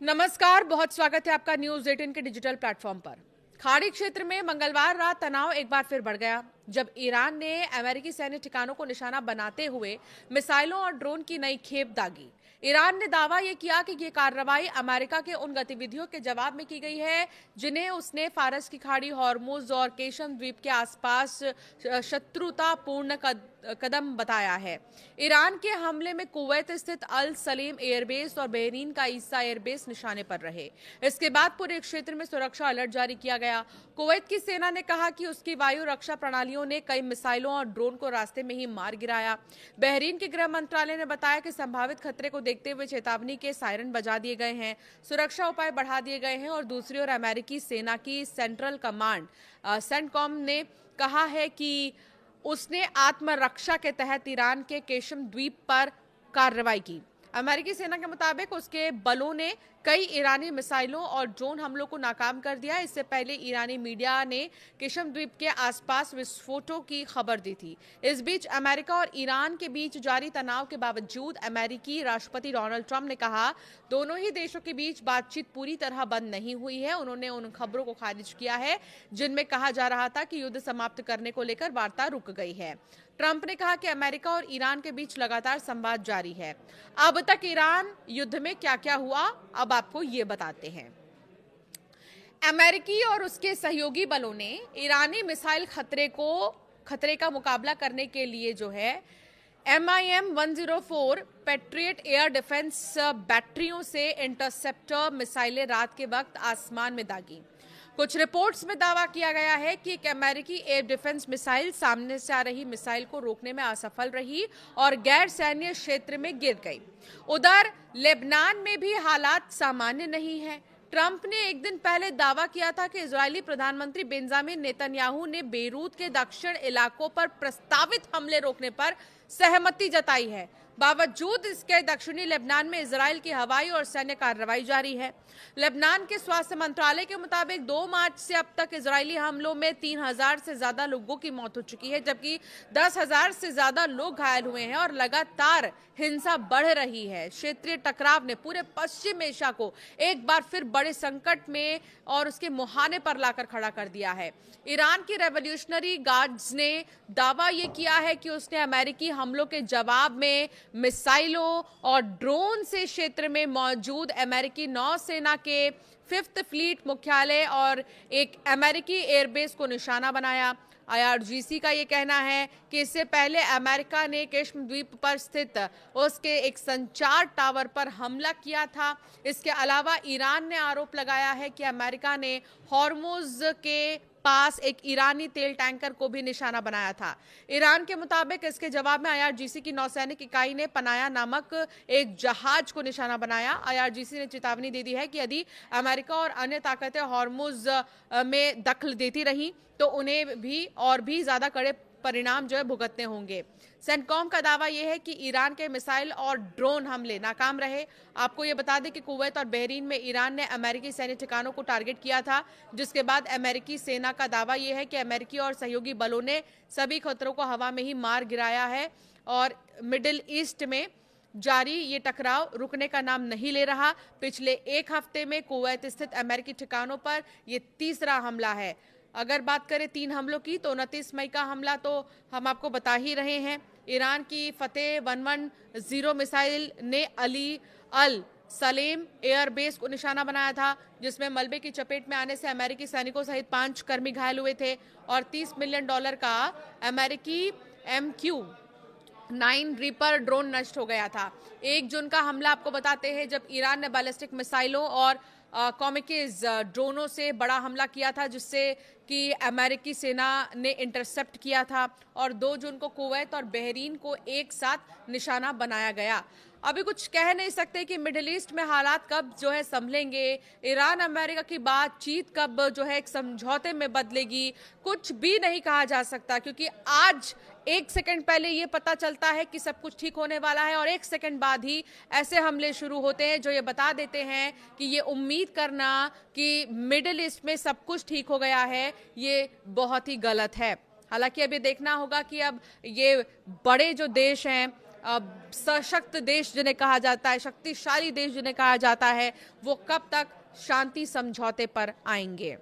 नमस्कार, बहुत स्वागत है आपका न्यूज 18 के डिजिटल प्लेटफॉर्म पर। खाड़ी क्षेत्र में मंगलवार रात तनाव एक बार फिर बढ़ गया जब ईरान ने अमेरिकी सैन्य ठिकानों को निशाना बनाते हुए मिसाइलों और ड्रोन की नई खेप दागी। ईरान ने दावा यह किया कि ये कार्रवाई अमेरिका के उन गतिविधियों के जवाब में की गई है जिन्हें उसने फारस की खाड़ी, हॉर्मुज और केशम द्वीप के आसपास शत्रुतापूर्ण कदम बताया है। ईरान के हमले में कुवैत स्थित अल सलीम एयरबेस और बहरीन का ईसा एयरबेस निशाने पर रहे। इसके बाद पूरे क्षेत्र में सुरक्षा अलर्ट जारी किया गया। कुवैत की सेना ने कहा कि उसकी वायु रक्षा प्रणालियों ने कई मिसाइलों और ड्रोन को रास्ते में ही मार गिराया। बहरीन के गृह मंत्रालय ने बताया कि संभावित खतरे को देखते हुए चेतावनी के सायरन बजा दिए गए हैं, सुरक्षा उपाय बढ़ा दिए गए हैं। और दूसरी ओर अमेरिकी सेना की सेंट्रल कमांड सेंटकॉम ने कहा है कि उसने आत्मरक्षा के तहत ईरान के केशम द्वीप पर कार्रवाई की। अमेरिकी सेना के मुताबिक उसके बलों ने कई ईरानी मिसाइलों और ड्रोन हमलों को नाकाम कर दिया। इससे पहले ईरानी मीडिया ने केशम द्वीप के आसपास विस्फोटों की खबर दी थी। इस बीच अमेरिका और ईरान के बीच जारी तनाव के बावजूद अमेरिकी राष्ट्रपति डोनाल्ड ट्रंप ने कहा दोनों ही देशों के बीच बातचीत पूरी तरह बंद नहीं हुई है। उन्होंने उन खबरों को खारिज किया है जिनमें कहा जा रहा था कि युद्ध समाप्त करने को लेकर वार्ता रुक गई है। ट्रंप ने कहा कि अमेरिका और ईरान के बीच लगातार संवाद जारी है। अब तक ईरान युद्ध में क्या क्या हुआ, अब आपको ये बताते हैं। अमेरिकी और उसके सहयोगी बलों ने ईरानी मिसाइल खतरे का मुकाबला करने के लिए जो है MIM-104 पैट्रियट एयर डिफेंस बैटरियों से इंटरसेप्टर मिसाइलें रात के वक्त आसमान में दागी। कुछ रिपोर्ट्स में दावा किया गया है कि एक अमेरिकी एयर डिफेंस मिसाइल सामने से आ रही मिसाइल को रोकने में असफल रही और गैर सैन्य क्षेत्र में गिर गई। उधर लेबनान में भी हालात सामान्य नहीं है। ट्रंप ने एक दिन पहले दावा किया था कि इजरायली प्रधानमंत्री बेंजामिन नेतन्याहू ने बेरूत के दक्षिण इलाकों पर प्रस्तावित हमले रोकने पर सहमति जताई है। बावजूद इसके दक्षिणी लेबनान में इजरायल की हवाई और सैन्य कार्रवाई जारी है। लेबनान के स्वास्थ्य मंत्रालय के मुताबिक 2 मार्च से अब तक इजरायली हमलों में 3000 से ज्यादा लोगों की मौत हो चुकी है, जबकि 10,000 से ज्यादा लोग घायल हुए हैं और लगातार हिंसा बढ़ रही है। क्षेत्रीय टकराव ने पूरे पश्चिम एशिया को एक बार फिर बड़े संकट में और उसके मुहाने पर लाकर खड़ा कर दिया है। ईरान की रेवोल्यूशनरी गार्ड्स ने दावा यह किया है कि उसने अमेरिकी हमलों के जवाब में मिसाइलों और ड्रोन से क्षेत्र में मौजूद अमेरिकी नौसेना के 5th फ्लीट मुख्यालय और एक अमेरिकी एयरबेस को निशाना बनाया। IRGC का ये कहना है कि इससे पहले अमेरिका ने केशम द्वीप पर स्थित उसके एक संचार टावर पर हमला किया था। इसके अलावा ईरान ने आरोप लगाया है कि अमेरिका ने हॉर्मुज के पास एक ईरानी तेल टैंकर को भी निशाना बनाया था। ईरान के मुताबिक इसके जवाब में IRGC की नौसैनिक इकाई ने पनाया नामक एक जहाज को निशाना बनाया। IRGC ने चेतावनी दे दी है कि यदि अमेरिका और अन्य ताकतें हॉर्मुज में दखल देती रहीं तो उन्हें भी ज्यादा कड़े परिणाम जो है भुगतने होंगे। सेंटकॉम का दावा यह है कि ईरान के मिसाइल और ड्रोन हमले नाकाम रहे। आपको यह बता दें कि कुवैत और बहरीन में ईरान ने अमेरिकी सैन्य ठिकानों को टारगेट किया था, जिसके बाद अमेरिकी सेना का दावा यह है कि अमेरिकी और सहयोगी बलों ने सभी खतरों को हवा में ही मार गिराया है। और मिडिल ईस्ट में जारी ये टकराव रुकने का नाम नहीं ले रहा। पिछले एक हफ्ते में कुवैत स्थित अमेरिकी ठिकानों पर यह तीसरा हमला है। अगर बात करें 3 हमलों की तो 29 मई का हमला तो हम आपको बता ही रहे हैं। ईरान की फतेह 110 मिसाइल ने अल सलेम एयरबेस को निशाना बनाया था, जिसमें मलबे की चपेट में आने से अमेरिकी सैनिकों सहित 5 कर्मी घायल हुए थे और $30 मिलियन का अमेरिकी MQ-9 रीपर ड्रोन नष्ट हो गया था। 1 जून का हमला आपको बताते हैं जब ईरान ने बैलिस्टिक मिसाइलों और कॉमिकेज ड्रोनों से बड़ा हमला किया था, जिससे कि अमेरिकी सेना ने इंटरसेप्ट किया था। और 2 जून को कुवैत और बहरीन को एक साथ निशाना बनाया गया। अभी कुछ कह नहीं सकते कि मिडिल ईस्ट में हालात कब जो है संभलेंगे, ईरान अमेरिका की बातचीत कब जो है एक समझौते में बदलेगी, कुछ भी नहीं कहा जा सकता, क्योंकि आज 1 सेकंड पहले ये पता चलता है कि सब कुछ ठीक होने वाला है और 1 सेकंड बाद ही ऐसे हमले शुरू होते हैं जो ये बता देते हैं कि ये उम्मीद करना कि मिडिल ईस्ट में सब कुछ ठीक हो गया है, ये बहुत ही गलत है। हालांकि अब ये देखना होगा कि अब ये बड़े जो देश हैं सशक्त देश जिन्हें कहा जाता है, शक्तिशाली देश जिन्हें कहा जाता है, वो कब तक शांति समझौते पर आएंगे।